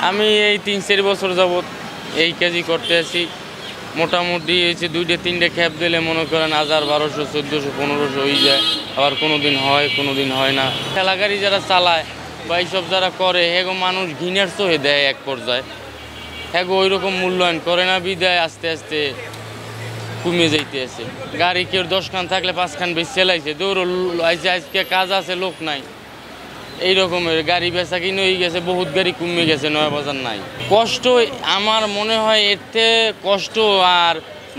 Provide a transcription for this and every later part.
আমি এই ৩-৪ বছর যাবৎ এই কাজই করতে আছি। মোটামুটি হচ্ছে ২-৩টে খ্যাপ দিলে মনে করেন ১০০০, ১২০০, ১৪০০, ১৫০০ হয়ে যায়। আবার কোনো দিন হয়, কোনো দিন হয় না। ঠেলা গাড়ি যারা চালায় বা এইসব যারা করে হেগো মানুষ ঘৃণার চোখে দেয় এক পর্যায়ে। হেগো ওই রকম মূল্যায়ন করে না বিদায় আস্তে আস্তে কমে যাইতে আছে। গাড়ি কেউ ১০ খান থাকলে ৫ খান বেশি চালাইছে, দৌড় আজকে কাজ আছে লোক নাই, এই রকমের গাড়ি বেচা কিনে হয়ে গেছে, বহুত গাড়ি কমে গেছে, নয়া বাজার নাই। কষ্ট আমার মনে হয় এর থেকে কষ্ট আর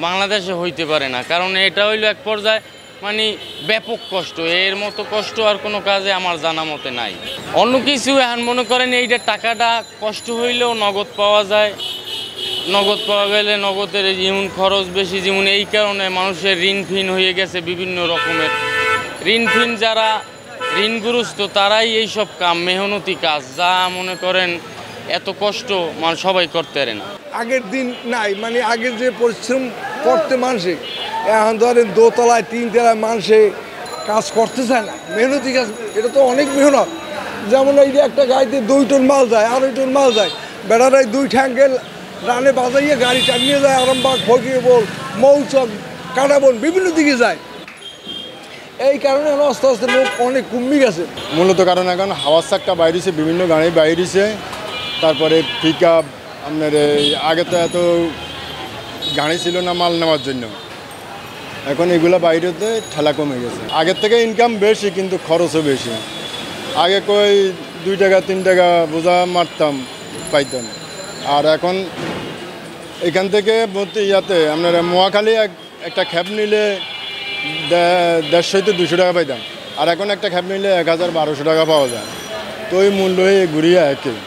বাংলাদেশে হইতে পারে না, কারণ এটা হইলো এক পর্যায়ে মানে ব্যাপক কষ্ট। এর মতো কষ্ট আর কোনো কাজে আমার জানা মতে নাই। অন্য কিছু এখন মনে করেন এইটা টাকাটা কষ্ট হইলেও নগদ পাওয়া যায়, নগদ পাওয়া গেলে নগদের যেমন খরচ বেশি, যেমন এই কারণে মানুষের ঋণ ফিন হয়ে গেছে বিভিন্ন রকমের। ঋণ ফিন যারা ঋণগ্রস্ত তারাই এইসব কাম মেহনতি কাজ যা মনে করেন এত কষ্ট সবাই করতে পারে না। আগের দিন নাই, মানে আগের যে পরিশ্রম করতে মানুষে এখন ধরেন দোতলায় ৩ তলায় মানুষে কাজ করতে চায় না, মেহনতি কাজ, এটা তো অনেক মেহনত। যেমন এই যে একটা গাড়িতে ২ টন মাল যায়, ২.৫ টন মাল যায়, বেড়ারাই ২ ঠ্যাঙ্গে রানে বাজাইয়ে গাড়ি টানিয়ে যায় আরামবাগ, ফকিরবল, মৌচক, কাটাবন, বিভিন্ন দিকে যায়। এই কারণে আস্তে আস্তে লোক অনেক কমে গেছে। মূলত কারণ এখন হাওয়ার চাক্কা বাইরেছে, বিভিন্ন গাড়ি বাইরেছে, তারপরে পিক আপ আপনার আগে তো এত গাড়ি ছিল না মাল নেওয়ার জন্য, এখন এগুলো বাইরেতে ঠেলা কমে গেছে। আগের থেকে ইনকাম বেশি কিন্তু খরচও বেশি। আগে কই ২ টাকা ৩ টাকা বোঝা মারতাম পাইতাম, আর এখন এখান থেকে ইয়াতে আপনার মহাখালী একটা খ্যাপ নিলে ১৫০-২০০ টাকা পাইতাম, আর এখন একটা খ্যাপ নিলে ১০০০-১২০০ টাকা পাওয়া যায়। তো ওই মূল্য ঘুরিয়ে একই।